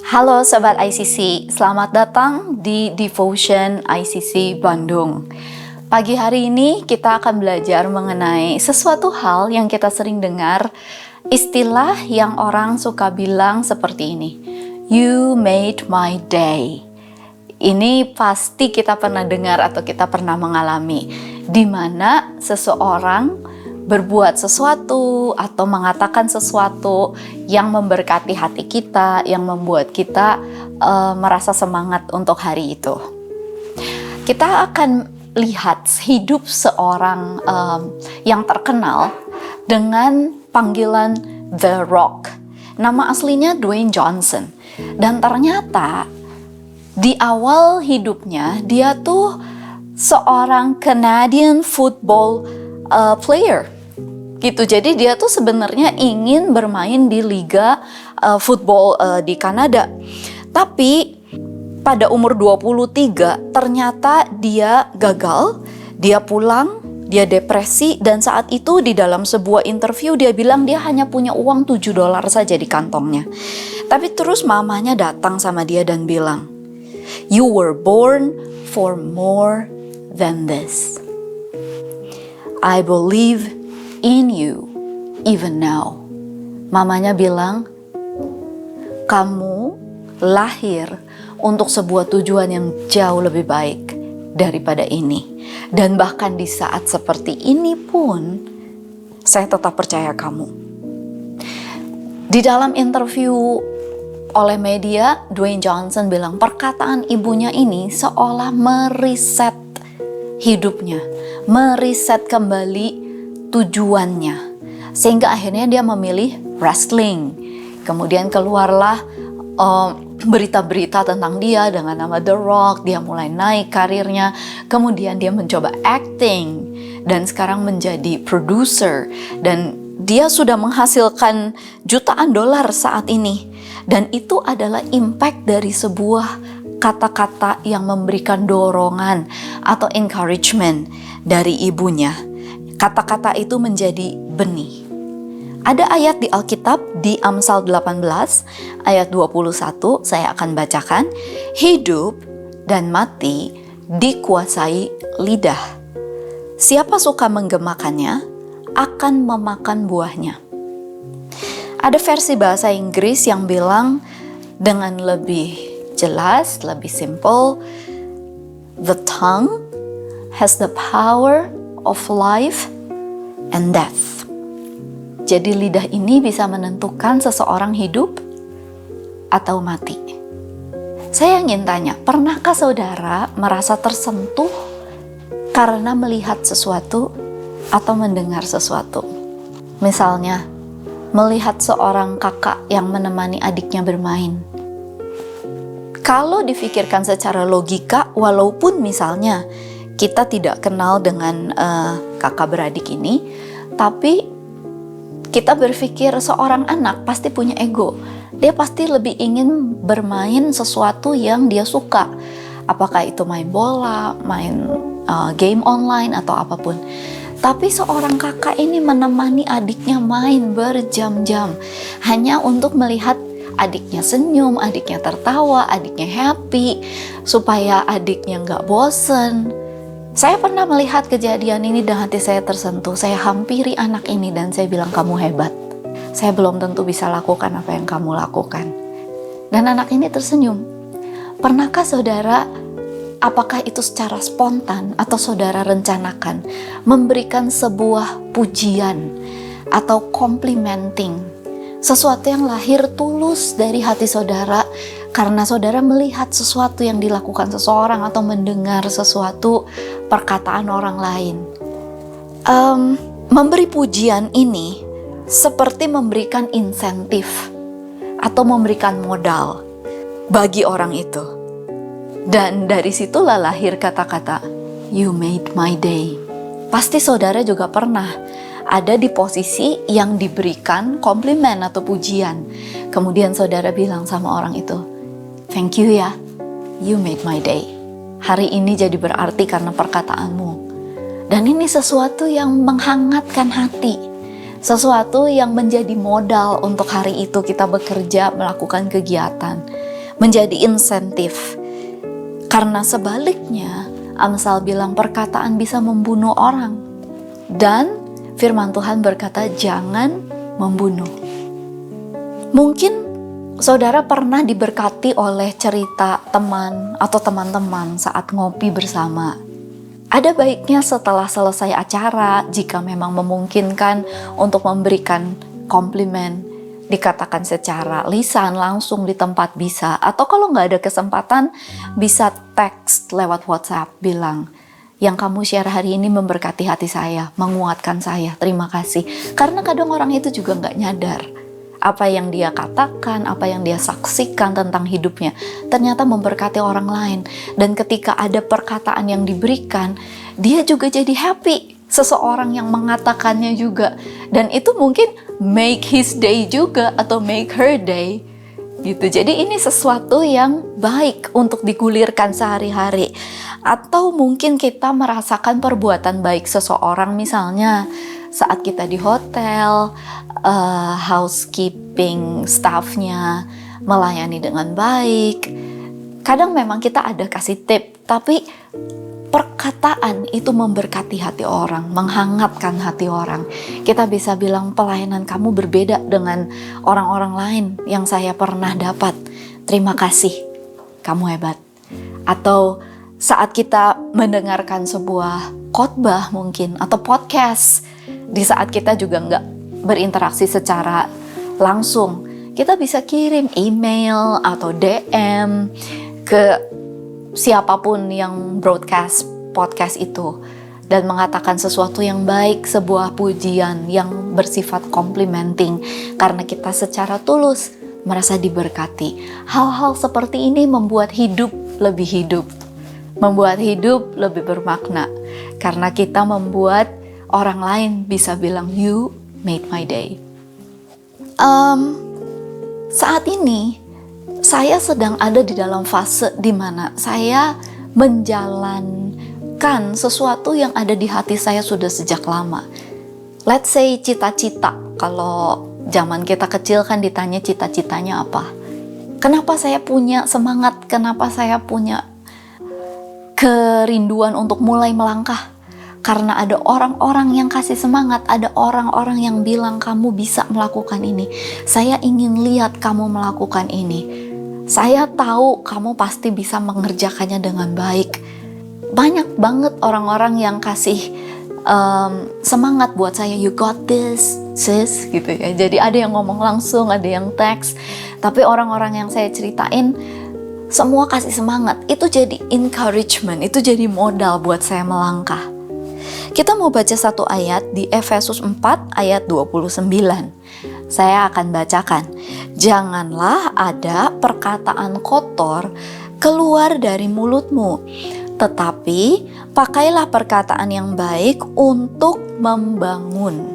Halo Sobat ICC, selamat datang di Devotion ICC Bandung. Pagi hari ini kita akan belajar mengenai sesuatu hal yang kita sering dengar, istilah yang orang suka bilang seperti ini, "You made my day." Ini pasti kita pernah dengar atau kita pernah mengalami, di mana seseorang berbuat sesuatu atau mengatakan sesuatu yang memberkati hati kita, yang membuat kita merasa semangat untuk hari itu. Kita akan lihat hidup seorang yang terkenal dengan panggilan The Rock. Nama aslinya Dwayne Johnson. Dan ternyata di awal hidupnya dia tuh seorang Canadian football player. Gitu, jadi dia tuh sebenarnya ingin bermain di liga football di Kanada. Tapi pada umur 23 ternyata dia gagal, dia pulang, dia depresi, dan saat itu di dalam sebuah interview dia bilang dia hanya punya uang $7 saja di kantongnya. Tapi terus mamanya datang sama dia dan bilang, "You were born for more than this. I believe in you even now." Mamanya bilang, kamu lahir untuk sebuah tujuan yang jauh lebih baik daripada ini. Dan bahkan di saat seperti ini pun, saya tetap percaya kamu. Di dalam interview oleh media, Dwayne Johnson bilang perkataan ibunya ini seolah meriset hidupnya, meriset kembali tujuannya, sehingga akhirnya dia memilih wrestling. Kemudian keluarlah berita-berita tentang dia dengan nama The Rock. Dia mulai naik karirnya, kemudian dia mencoba acting dan sekarang menjadi producer, dan dia sudah menghasilkan jutaan dolar saat ini. Dan itu adalah impact dari sebuah kata-kata yang memberikan dorongan atau encouragement dari ibunya. Kata-kata itu menjadi benih. Ada ayat di Alkitab di Amsal 18 ayat 21, saya akan bacakan. Hidup dan mati dikuasai lidah. Siapa suka menggemakannya akan memakan buahnya. Ada versi bahasa Inggris yang bilang dengan lebih jelas, lebih simple, the tongue has the power of life and death. Jadi lidah ini bisa menentukan seseorang hidup atau mati. Saya ingin tanya, pernahkah saudara merasa tersentuh karena melihat sesuatu atau mendengar sesuatu? Misalnya, melihat seorang kakak yang menemani adiknya bermain. Kalau difikirkan secara logika, walaupun misalnya kita tidak kenal dengan kakak beradik ini, tapi kita berpikir seorang anak pasti punya ego. Dia pasti lebih ingin bermain sesuatu yang dia suka. Apakah itu main bola, main game online, atau apapun. Tapi seorang kakak ini menemani adiknya main berjam-jam hanya untuk melihat adiknya senyum, adiknya tertawa, adiknya happy, supaya adiknya nggak bosen. Saya pernah melihat kejadian ini dan hati saya tersentuh. Saya hampiri anak ini dan saya bilang, kamu hebat. Saya belum tentu bisa lakukan apa yang kamu lakukan. Dan anak ini tersenyum. Pernahkah saudara, apakah itu secara spontan atau saudara rencanakan memberikan sebuah pujian atau complimenting, sesuatu yang lahir tulus dari hati saudara karena saudara melihat sesuatu yang dilakukan seseorang atau mendengar sesuatu perkataan orang lain. Memberi pujian ini seperti memberikan insentif atau memberikan modal bagi orang itu. Dan dari situlah lahir kata-kata, "You made my day." Pasti saudara juga pernah ada di posisi yang diberikan komplimen atau pujian. Kemudian saudara bilang sama orang itu, "Thank you ya, you made my day. Hari ini jadi berarti karena perkataanmu." Dan ini sesuatu yang menghangatkan hati. Sesuatu yang menjadi modal untuk hari itu kita bekerja, melakukan kegiatan. menjadi insentif. Karena sebaliknya, Amsal bilang perkataan bisa membunuh orang. Dan firman Tuhan berkata jangan membunuh. Mungkin saudara pernah diberkati oleh cerita teman atau teman-teman saat ngopi bersama. Ada baiknya setelah selesai acara, jika memang memungkinkan untuk memberikan komplimen, dikatakan secara lisan langsung di tempat bisa. Atau kalau nggak ada kesempatan, bisa teks lewat WhatsApp bilang, yang kamu share hari ini memberkati hati saya, menguatkan saya, terima kasih. Karena kadang orang itu juga nggak nyadar apa yang dia katakan, apa yang dia saksikan tentang hidupnya, ternyata memberkati orang lain. Dan ketika ada perkataan yang diberikan, dia juga jadi happy. Seseorang yang mengatakannya juga. Dan itu mungkin make his day juga, atau make her day. Gitu. Jadi ini sesuatu yang baik untuk digulirkan sehari-hari. Atau mungkin kita merasakan perbuatan baik seseorang, misalnya saat kita di hotel, housekeeping staffnya melayani dengan baik. Kadang memang kita ada kasih tip, tapi perkataan itu memberkati hati orang, menghangatkan hati orang. Kita bisa bilang pelayanan kamu berbeda dengan orang-orang lain yang saya pernah dapat. Terima kasih, kamu hebat. Atau saat kita mendengarkan sebuah khotbah mungkin, atau podcast, di saat kita juga nggak berinteraksi secara langsung, kita bisa kirim email atau DM ke siapapun yang broadcast podcast itu dan mengatakan sesuatu yang baik, sebuah pujian yang bersifat complimenting, karena kita secara tulus merasa diberkati. Hal-hal seperti ini membuat hidup lebih hidup, membuat hidup lebih bermakna, karena kita membuat orang lain bisa bilang, you made my day. Saat ini saya sedang ada di dalam fase di mana saya menjalankan sesuatu yang ada di hati saya sudah sejak lama. Let's say cita-cita. Kalau zaman kita kecil kan ditanya cita-citanya apa. Kenapa saya punya semangat? Kenapa saya punya kerinduan untuk mulai melangkah? Karena ada orang-orang yang kasih semangat, ada orang-orang yang bilang kamu bisa melakukan ini. Saya ingin lihat kamu melakukan ini. Saya tahu kamu pasti bisa mengerjakannya dengan baik. Banyak banget orang-orang yang kasih semangat buat saya, you got this, sis, gitu ya. Jadi ada yang ngomong langsung, ada yang teks. Tapi orang-orang yang saya ceritain, semua kasih semangat. Itu jadi encouragement, itu jadi modal buat saya melangkah. Kita mau baca satu ayat di Efesus 4 ayat 29. Saya akan bacakan. Janganlah ada perkataan kotor keluar dari mulutmu, tetapi pakailah perkataan yang baik untuk membangun,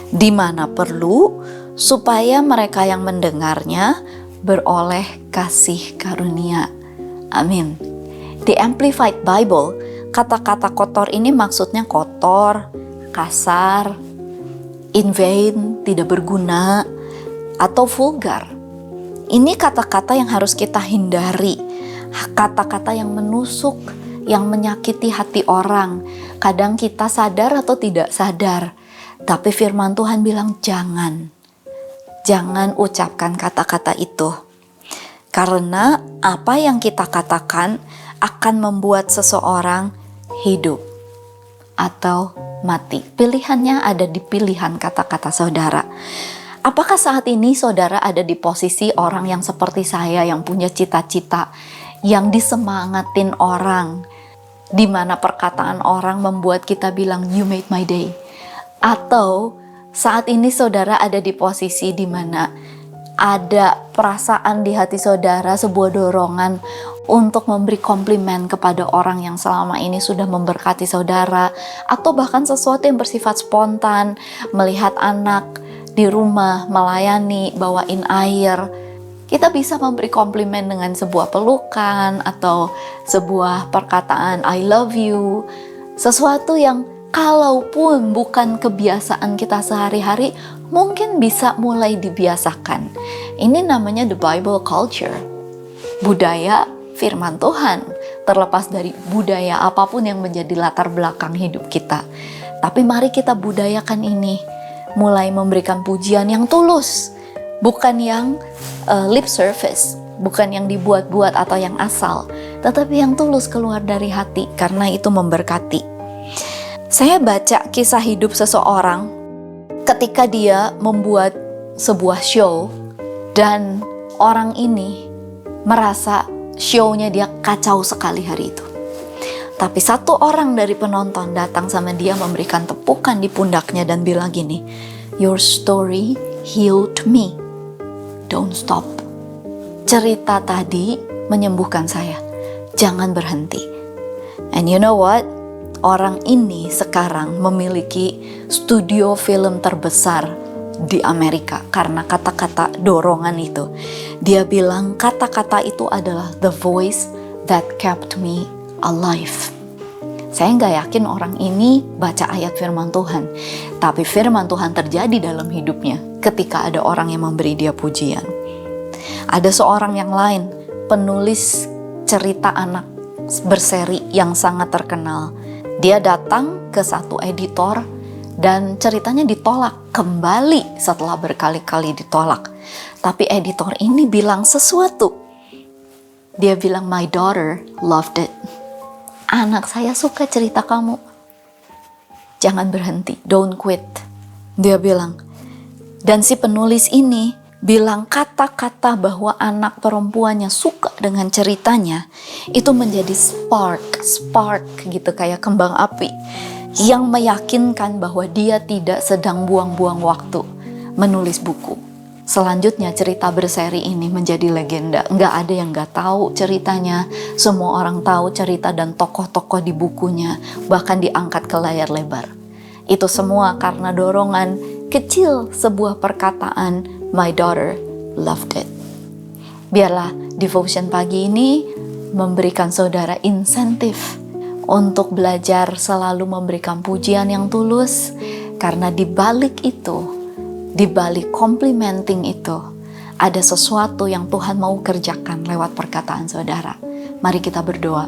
di mana perlu, supaya mereka yang mendengarnya beroleh kasih karunia. Amin. Di Amplified Bible, kata-kata kotor ini maksudnya kotor, kasar, in vain, tidak berguna, atau vulgar. Ini kata-kata yang harus kita hindari. Kata-kata yang menusuk, yang menyakiti hati orang. Kadang kita sadar atau tidak sadar. Tapi firman Tuhan bilang jangan. Jangan ucapkan kata-kata itu. Karena apa yang kita katakan akan membuat seseorang hidup atau mati. Pilihannya ada di pilihan kata-kata saudara. Apakah saat ini saudara ada di posisi orang yang seperti saya, yang punya cita-cita, yang disemangatin orang, di mana perkataan orang membuat kita bilang, you made my day? Atau saat ini saudara ada di posisi di mana ada perasaan di hati saudara, sebuah dorongan untuk memberi komplimen kepada orang yang selama ini sudah memberkati saudara, atau bahkan sesuatu yang bersifat spontan, melihat anak di rumah melayani, bawain air. Kita bisa memberi komplimen dengan sebuah pelukan atau sebuah perkataan I love you, sesuatu yang kalaupun bukan kebiasaan kita sehari-hari, mungkin bisa mulai dibiasakan. Ini namanya the Bible culture. budaya firman Tuhan, terlepas dari budaya apapun yang menjadi latar belakang hidup kita. Tapi mari kita budayakan ini, mulai memberikan pujian yang tulus, bukan yang lip service, bukan yang dibuat-buat atau yang asal, tetapi yang tulus keluar dari hati, karena itu memberkati. Saya baca kisah hidup seseorang ketika dia membuat sebuah show dan orang ini merasa show-nya dia kacau sekali hari itu. Tapi satu orang dari penonton datang sama dia, memberikan tepukan di pundaknya dan bilang gini, "Your story healed me. Don't stop." Cerita tadi menyembuhkan saya. Jangan berhenti. And you know what? Orang ini sekarang memiliki studio film terbesar di Amerika karena kata-kata dorongan itu. Dia bilang kata-kata itu adalah the voice that kept me alive. Saya nggak yakin orang ini baca ayat firman Tuhan, tapi firman Tuhan terjadi dalam hidupnya ketika ada orang yang memberi dia pujian. Ada seorang yang lain, penulis cerita anak berseri yang sangat terkenal. Dia datang ke satu editor dan ceritanya ditolak kembali setelah berkali-kali ditolak. Tapi editor ini bilang sesuatu. Dia bilang, "My daughter loved it." Anak saya suka cerita kamu. Jangan berhenti, don't quit. Dia bilang. Dan si penulis ini bilang kata-kata bahwa anak perempuannya suka dengan ceritanya itu menjadi spark gitu, kayak kembang api yang meyakinkan bahwa dia tidak sedang buang-buang waktu menulis buku. Selanjutnya cerita berseri ini menjadi legenda. Nggak ada yang nggak tahu ceritanya. Semua orang tahu cerita dan tokoh-tokoh di bukunya, bahkan diangkat ke layar lebar. Itu semua karena dorongan kecil sebuah perkataan, "My daughter loved it." Biarlah devotion pagi ini memberikan saudara insentif untuk belajar selalu memberikan pujian yang tulus, karena di balik itu, di balik complimenting itu, ada sesuatu yang Tuhan mau kerjakan lewat perkataan saudara. Mari kita berdoa.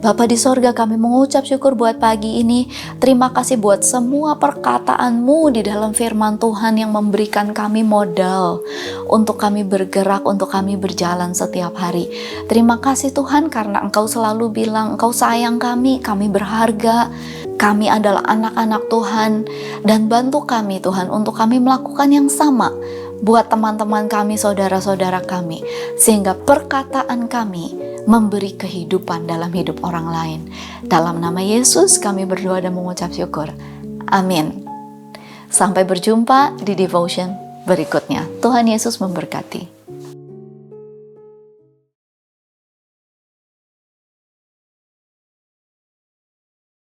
Bapa di sorga, kami mengucap syukur buat pagi ini. Terima kasih buat semua perkataan-Mu di dalam firman Tuhan yang memberikan kami modal untuk kami bergerak, untuk kami berjalan setiap hari. Terima kasih Tuhan karena Engkau selalu bilang Engkau sayang kami berharga, kami adalah anak-anak Tuhan. Dan bantu kami Tuhan untuk kami melakukan yang sama buat teman-teman kami, saudara-saudara kami, sehingga perkataan kami memberi kehidupan dalam hidup orang lain. Dalam nama Yesus kami berdoa dan mengucap syukur. Amin. Sampai berjumpa di devotion berikutnya. Tuhan Yesus memberkati.